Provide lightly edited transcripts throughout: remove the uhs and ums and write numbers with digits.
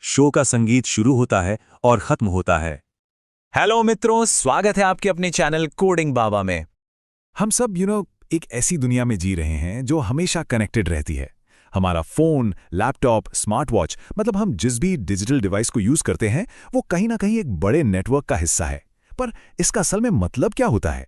Show का संगीत शुरू होता है और खत्म होता है। हेलो मित्रों, स्वागत है आपके अपने चैनल कोडिंग बाबा में। हम सब एक ऐसी दुनिया में जी रहे हैं जो हमेशा कनेक्टेड रहती है। हमारा फोन, लैपटॉप, स्मार्ट वॉच, मतलब हम जिस भी डिजिटल डिवाइस को यूज करते हैं वो कहीं ना कहीं एक बड़े नेटवर्क का हिस्सा है। पर इसका असल में मतलब क्या होता है?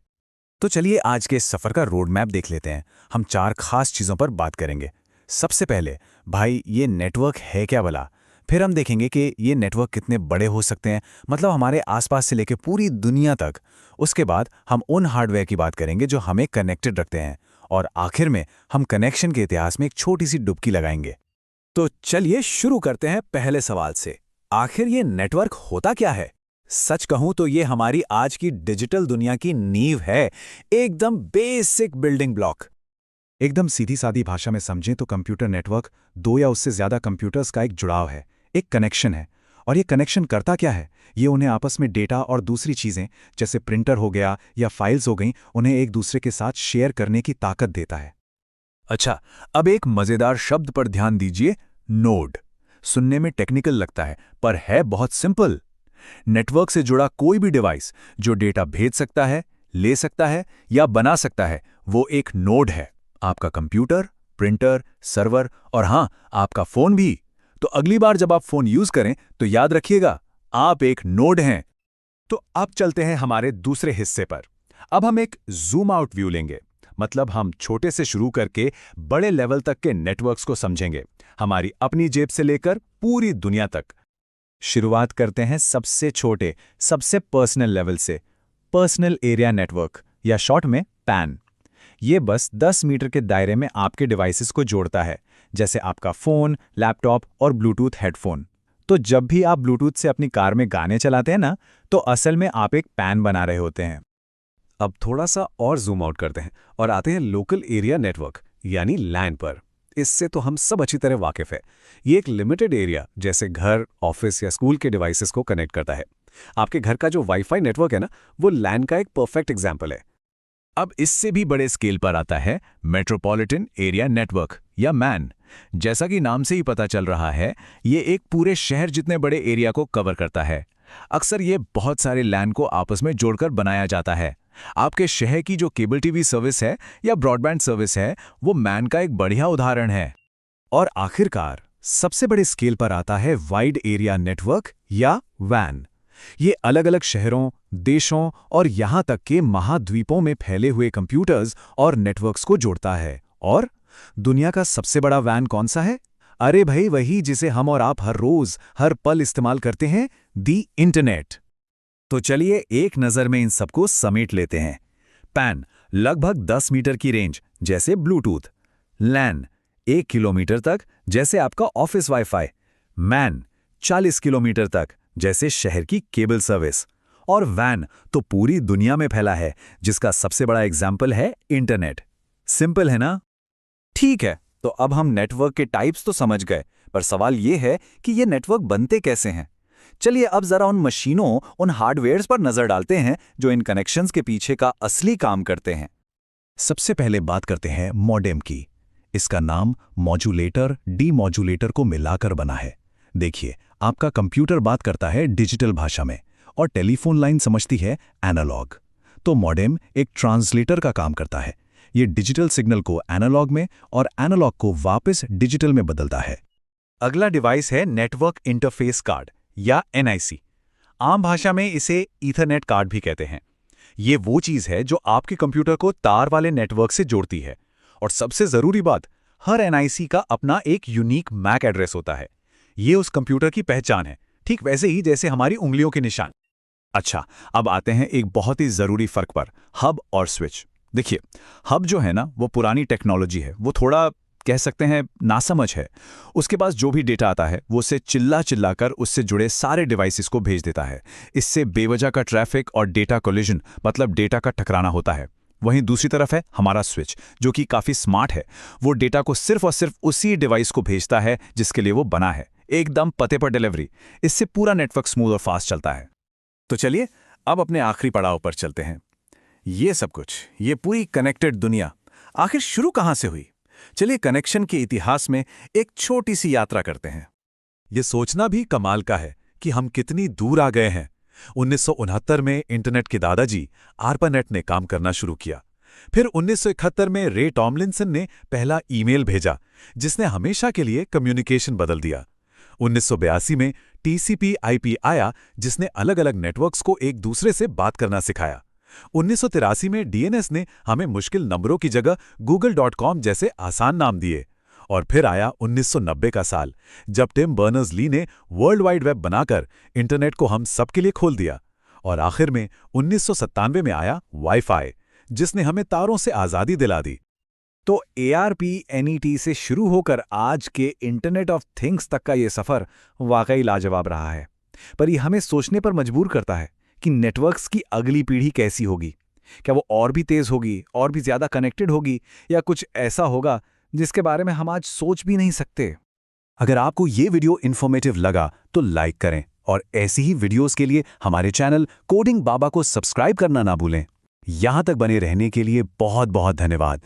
तो चलिए आज के इस सफर का रोड मैप देख लेते हैं। हम 4 खास चीजों पर बात करेंगे। सबसे पहले, भाई ये नेटवर्क है क्या भला? फिर हम देखेंगे कि ये नेटवर्क कितने बड़े हो सकते हैं, मतलब हमारे आसपास से लेकर पूरी दुनिया तक। उसके बाद हम उन हार्डवेयर की बात करेंगे जो हमें कनेक्टेड रखते हैं। और आखिर में हम कनेक्शन के इतिहास में एक छोटी सी डुबकी लगाएंगे। तो चलिए शुरू करते हैं पहले सवाल से। आखिर ये नेटवर्क होता क्या है? सच कहूं तो ये हमारी आज की डिजिटल दुनिया की नींव है, एकदम बेसिक बिल्डिंग ब्लॉक। एकदम सीधी सादी भाषा में समझें तो कंप्यूटर नेटवर्क दो या उससे ज्यादा कंप्यूटर्स का एक जुड़ाव है, एक कनेक्शन है। और ये कनेक्शन करता क्या है? ये उन्हें आपस में डेटा और दूसरी चीजें जैसे प्रिंटर हो गया या फाइल्स हो गईं, उन्हें एक दूसरे के साथ शेयर करने की ताकत देता है। अच्छा, अब एक मजेदार शब्द पर ध्यान दीजिए, नोड। सुनने में टेक्निकल लगता है पर है बहुत सिंपल। नेटवर्क से जुड़ा कोई भी डिवाइस जो डेटा भेज सकता है, ले सकता है या बना सकता है, वो एक नोड है। आपका कंप्यूटर, प्रिंटर, सर्वर और हां, आपका फोन भी। तो अगली बार जब आप फोन यूज करें तो याद रखिएगा, आप एक नोड हैं। तो अब चलते हैं हमारे दूसरे हिस्से पर। अब हम एक जूम आउट व्यू लेंगे, मतलब हम छोटे से शुरू करके बड़े लेवल तक के नेटवर्क्स को समझेंगे, हमारी अपनी जेब से लेकर पूरी दुनिया तक। शुरुआत करते हैं सबसे छोटे, सबसे पर्सनल लेवल से, पर्सनल एरिया नेटवर्क या शॉर्ट में पैन। ये बस 10 मीटर के दायरे में आपके डिवाइसेस को जोड़ता है, जैसे आपका फोन, लैपटॉप और ब्लूटूथ हेडफोन। तो जब भी आप ब्लूटूथ से अपनी कार में गाने चलाते हैं ना, तो असल में आप एक पैन बना रहे होते हैं। अब थोड़ा सा और जूम आउट करते हैं और आते हैं लोकल एरिया नेटवर्क यानी लैन पर। इससे तो हम सब अच्छी तरह वाकिफ है। ये एक लिमिटेड एरिया जैसे घर, ऑफिस या स्कूल के डिवाइसेस को कनेक्ट करता है। आपके घर का जो वाईफाई नेटवर्क है ना, वो लैन का एक परफेक्ट एग्जाम्पल है। अब इससे भी बड़े स्केल पर आता है मेट्रोपॉलिटन एरिया नेटवर्क या मैन। जैसा कि नाम से ही पता चल रहा है, ये एक पूरे शहर जितने बड़े एरिया को कवर करता है। अक्सर ये बहुत सारे लैन को आपस में जोड़कर बनाया जाता है। आपके शहर की जो केबल टीवी सर्विस है या ब्रॉडबैंड सर्विस है, वो मैन का एक बढ़िया उदाहरण है। और आखिरकार सबसे बड़े स्केल पर आता है वाइड एरिया नेटवर्क या वैन। ये अलग अलग शहरों, देशों और यहां तक के महाद्वीपों में फैले हुए कंप्यूटर्स और नेटवर्क्स को जोड़ता है। और दुनिया का सबसे बड़ा वैन कौन सा है? अरे भाई, वही जिसे हम और आप हर रोज, हर पल इस्तेमाल करते हैं, दी इंटरनेट। तो चलिए एक नजर में इन सबको समेट लेते हैं। पैन लगभग 10 मीटर की रेंज जैसे ब्लूटूथ। लैन 1 किलोमीटर तक जैसे आपका ऑफिस वाईफाई। मैन 40 किलोमीटर तक जैसे शहर की केबल सर्विस। और वैन तो पूरी दुनिया में फैला है, जिसका सबसे बड़ा एग्जाम्पल है इंटरनेट। सिंपल है ना? ठीक है, तो अब हम नेटवर्क के टाइप्स तो समझ गए, पर सवाल यह है कि ये नेटवर्क बनते कैसे हैं। चलिए अब जरा उन मशीनों, उन हार्डवेयर्स पर नजर डालते हैं जो इन कनेक्शंस के पीछे का असली काम करते हैं। सबसे पहले बात करते हैं मॉडेम की। इसका नाम मॉड्यूलेटर, डीमॉड्यूलेटर को मिलाकर बना है। देखिए, आपका कंप्यूटर बात करता है डिजिटल भाषा में और टेलीफोन लाइन समझती है एनालॉग। तो मॉडेम एक ट्रांसलेटर का काम करता है। ये डिजिटल सिग्नल को एनालॉग में और एनालॉग को वापस डिजिटल में बदलता है। अगला डिवाइस है नेटवर्क इंटरफेस कार्ड या एनआईसी। आम भाषा में इसे ईथरनेट कार्ड भी कहते हैं। ये वो चीज है जो आपके कंप्यूटर को तार वाले नेटवर्क से जोड़ती है। और सबसे जरूरी बात, हर एनआईसी का अपना एक यूनिक मैक एड्रेस होता है। ये उस कंप्यूटर की पहचान है, ठीक वैसे ही जैसे हमारी उंगलियों के निशान। अच्छा, अब आते हैं एक बहुत ही जरूरी फर्क पर, हब और स्विच। देखिए, हब जो है ना, वो पुरानी टेक्नोलॉजी है, वो थोड़ा कह सकते हैं नासमझ है। उसके पास जो भी डेटा आता है वो उसे चिल्ला चिल्लाकर उससे जुड़े सारे डिवाइसेस को भेज देता है। इससे बेवजह का ट्रैफिक और डेटा कोलिजन, मतलब डेटा का टकराना होता है। वहीं दूसरी तरफ है हमारा स्विच, जो कि काफी स्मार्ट है। वो डेटा को सिर्फ और सिर्फ उसी डिवाइस को भेजता है जिसके लिए वो बना है, एकदम पते पर डिलीवरी। इससे पूरा नेटवर्क स्मूथ और फास्ट चलता है। तो चलिए अब अपने आखिरी पड़ाव पर चलते हैं। ये सब कुछ, ये पूरी कनेक्टेड दुनिया आखिर शुरू कहां से हुई? चलिए कनेक्शन के इतिहास में एक छोटी सी यात्रा करते हैं। ये सोचना भी कमाल का है कि हम कितनी दूर आ गए हैं। 1969 में इंटरनेट के दादाजी आर्पानेट ने काम करना शुरू किया। फिर 1971 में रे टॉमलिंसन ने पहला ईमेल भेजा, जिसने हमेशा के लिए कम्युनिकेशन बदल दिया। 1982 में TCP/IP आया, जिसने अलग अलग नेटवर्क्स को एक दूसरे से बात करना सिखाया। 1983 में DNS ने हमें मुश्किल नंबरों की जगह google.com जैसे आसान नाम दिए। और फिर आया 1990 का साल, जब टिम बर्नर्स-ली ने वर्ल्ड वाइड वेब बनाकर इंटरनेट को हम सबके लिए खोल दिया। और आखिर में 1997 में आया वाईफाई, जिसने हमें तारों से आज़ादी दिला दी। तो ARPANET से शुरू होकर आज के इंटरनेट ऑफ थिंग्स तक का ये सफ़र वाकई लाजवाब रहा है। पर ये हमें सोचने पर मजबूर करता है कि नेटवर्क्स की अगली पीढ़ी कैसी होगी। क्या वो और भी तेज़ होगी, और भी ज़्यादा कनेक्टेड होगी, या कुछ ऐसा होगा जिसके बारे में हम आज सोच भी नहीं सकते। अगर आपको ये वीडियो इन्फॉर्मेटिव लगा तो लाइक करें, और ऐसी ही वीडियोस के लिए हमारे चैनल कोडिंग बाबा को सब्सक्राइब करना ना भूलें। यहाँ तक बने रहने के लिए बहुत बहुत धन्यवाद।